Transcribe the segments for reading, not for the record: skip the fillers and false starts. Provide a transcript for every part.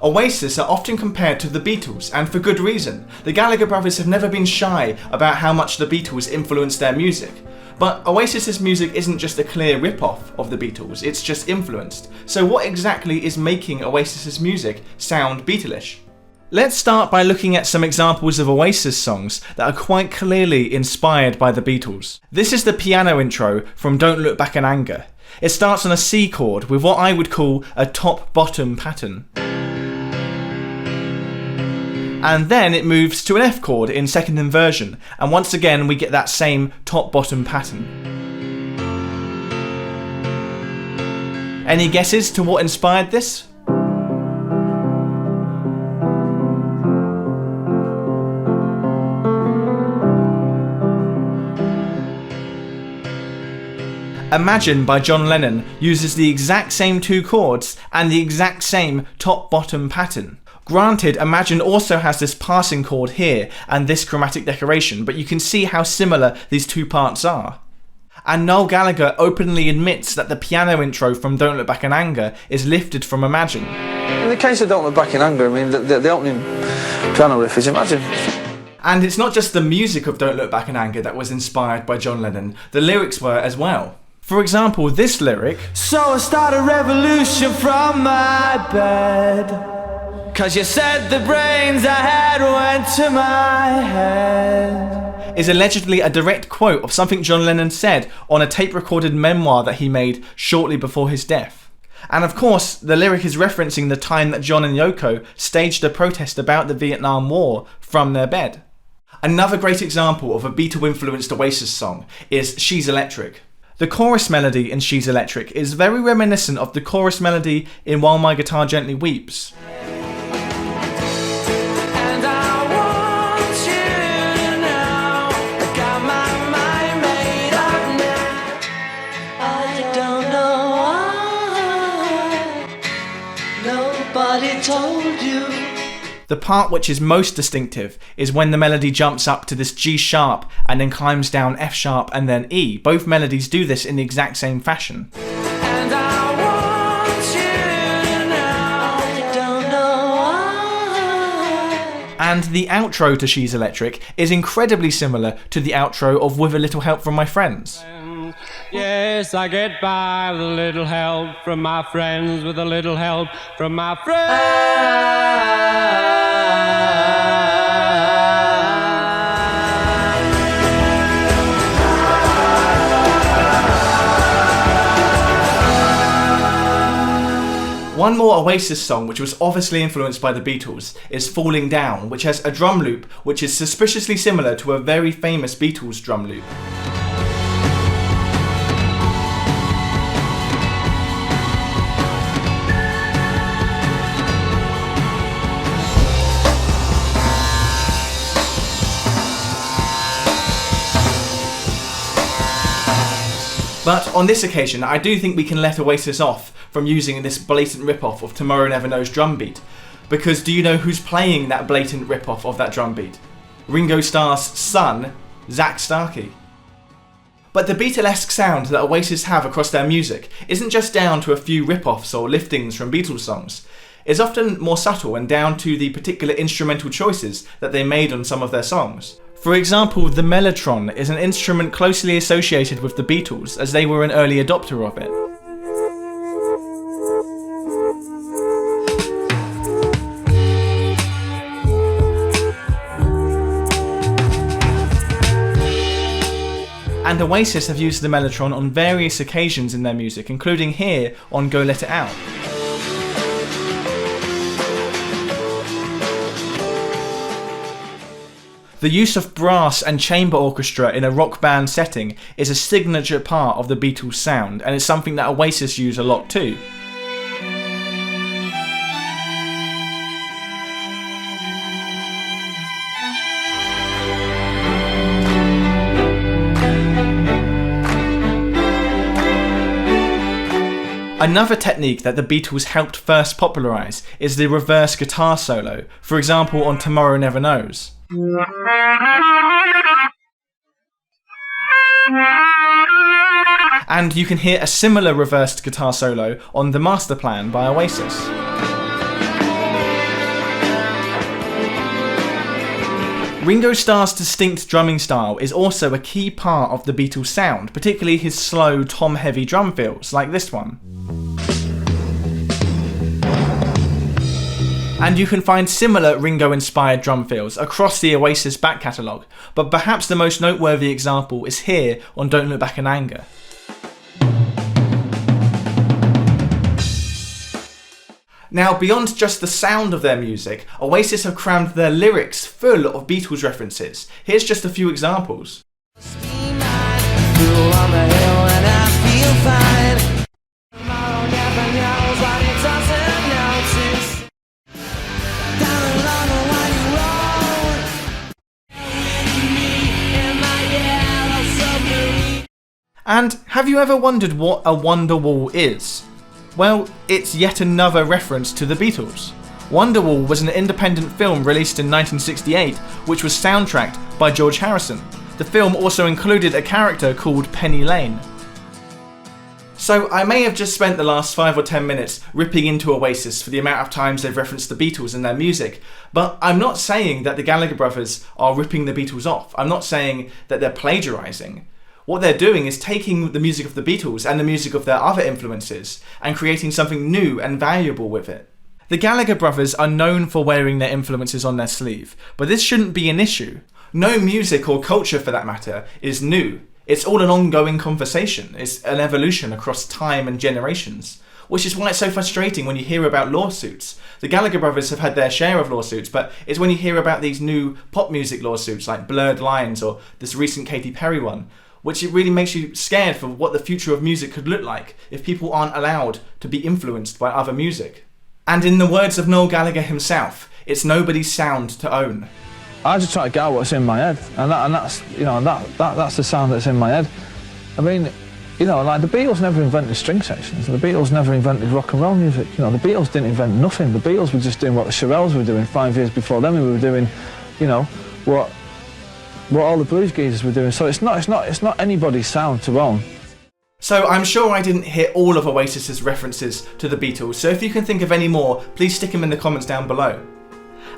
Oasis are often compared to the Beatles, and for good reason. The Gallagher brothers have never been shy about how much the Beatles influenced their music. But Oasis's music isn't just a clear rip-off of the Beatles, it's just influenced. So what exactly is making Oasis's music sound Beatle-ish? Let's start by looking at some examples of Oasis songs that are quite clearly inspired by the Beatles. This is the piano intro from Don't Look Back in Anger. It starts on a C chord with what I would call a top-bottom pattern. And then it moves to an F chord in second inversion, and once again we get that same top-bottom pattern. Any guesses to what inspired this? Imagine by John Lennon uses the exact same two chords and the exact same top-bottom pattern. Granted, Imagine also has this passing chord here and this chromatic decoration, but you can see how similar these two parts are. And Noel Gallagher openly admits that the piano intro from Don't Look Back in Anger is lifted from Imagine. In the case of Don't Look Back in Anger, I mean, the opening piano riff is Imagine. And it's not just the music of Don't Look Back in Anger that was inspired by John Lennon, the lyrics were as well. For example, this lyric, "So I start a revolution from my bed, 'cause you said the brains I had went to my head," is allegedly a direct quote of something John Lennon said on a tape-recorded memoir that he made shortly before his death. And of course, the lyric is referencing the time that John and Yoko staged a protest about the Vietnam War from their bed. Another great example of a Beatle-influenced Oasis song is She's Electric. The chorus melody in She's Electric is very reminiscent of the chorus melody in While My Guitar Gently Weeps. Told you. The part which is most distinctive is when the melody jumps up to this G sharp and then climbs down F sharp and then E. Both melodies do this in the exact same fashion. And I want you now. I don't know why. And the outro to She's Electric is incredibly similar to the outro of With a Little Help from My Friends. Yes, I get by with a little help from my friends, with a little help from my friends. One more Oasis song which was obviously influenced by the Beatles is Falling Down, which has a drum loop which is suspiciously similar to a very famous Beatles drum loop. But on this occasion, I do think we can let Oasis off from using this blatant rip-off of Tomorrow Never Know's drum beat. Because do you know who's playing that blatant rip-off of that drum beat? Ringo Starr's son, Zach Starkey. But the Beatle-esque sound that Oasis have across their music isn't just down to a few rip-offs or liftings from Beatles songs. It's often more subtle and down to the particular instrumental choices that they made on some of their songs. For example, the mellotron is an instrument closely associated with the Beatles, as they were an early adopter of it. And Oasis have used the mellotron on various occasions in their music, including here on Go Let It Out. The use of brass and chamber orchestra in a rock band setting is a signature part of the Beatles' sound, and it's something that Oasis use a lot too. Another technique that the Beatles helped first popularise is the reverse guitar solo, for example on Tomorrow Never Knows. And you can hear a similar reversed guitar solo on The Master Plan by Oasis. Ringo Starr's distinct drumming style is also a key part of the Beatles' sound, particularly his slow, tom-heavy drum fills, like this one. And you can find similar Ringo-inspired drum fills across the Oasis back catalogue, but perhaps the most noteworthy example is here on Don't Look Back in Anger. Now, beyond just the sound of their music, Oasis have crammed their lyrics full of Beatles references. Here's just a few examples. And have you ever wondered what a Wonderwall is? Well, it's yet another reference to the Beatles. Wonderwall was an independent film released in 1968, which was soundtracked by George Harrison. The film also included a character called Penny Lane. So I may have just spent the last 5 or 10 minutes ripping into Oasis for the amount of times they've referenced the Beatles in their music, but I'm not saying that the Gallagher brothers are ripping the Beatles off. I'm not saying that they're plagiarising. What they're doing is taking the music of the Beatles and the music of their other influences and creating something new and valuable with it. The Gallagher brothers are known for wearing their influences on their sleeve, but this shouldn't be an issue. No music or culture, for that matter, is new. It's all an ongoing conversation. It's an evolution across time and generations, which is why it's so frustrating when you hear about lawsuits. The Gallagher brothers have had their share of lawsuits, but it's when you hear about these new pop music lawsuits like Blurred Lines or this recent Katy Perry one, which it really makes you scared for what the future of music could look like if people aren't allowed to be influenced by other music. And in the words of Noel Gallagher himself, it's nobody's sound to own. I just try to get out what's in my head, and that's that's the sound that's in my head. I mean, like the Beatles never invented string sections. The Beatles never invented rock and roll music. The Beatles didn't invent nothing. The Beatles were just doing what the Shirelles were doing 5 years before them. We were doing, what all the blues geezers were doing. So it's not anybody's sound to own. So I'm sure I didn't hit all of Oasis's references to the Beatles, so if you can think of any more, please stick them in the comments down below.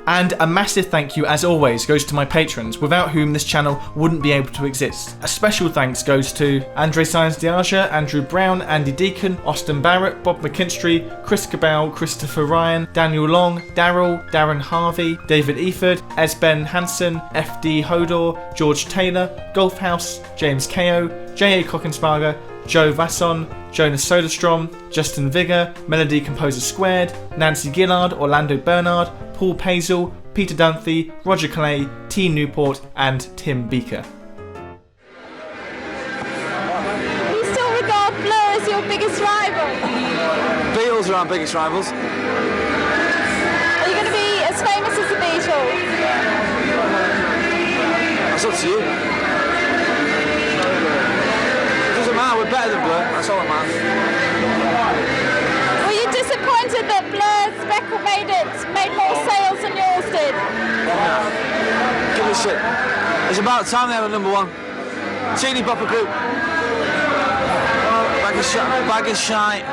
And a massive thank you, as always, goes to my patrons, without whom this channel wouldn't be able to exist. A special thanks goes to Andre Saenz-Diaja, Andrew Brown, Andy Deacon, Austin Barrett, Bob McKinstry, Chris Cabell, Christopher Ryan, Daniel Long, Daryl, Darren Harvey, David Eford, Esben Hansen, FD Hodor, George Taylor, Golfhouse, James Ko, J.A. Cockensparger, Joe Vasson, Jonas Soderstrom, Justin Vigor, Melody Composer Squared, Nancy Gillard, Orlando Bernard, Paul Pazel, Peter Dunphy, Roger Clay, T. Newport and Tim Beaker. You still regard Blur as your biggest rival? Beatles are our biggest rivals. Are you going to be as famous as the Beatles? That's up to you. It doesn't matter, we're better than Blur, that's all that matters. Were you disappointed that Blur's record made more sales than yours did? Give me shit. It's about time they have a number one. Teeny bopper group. Bag of shite.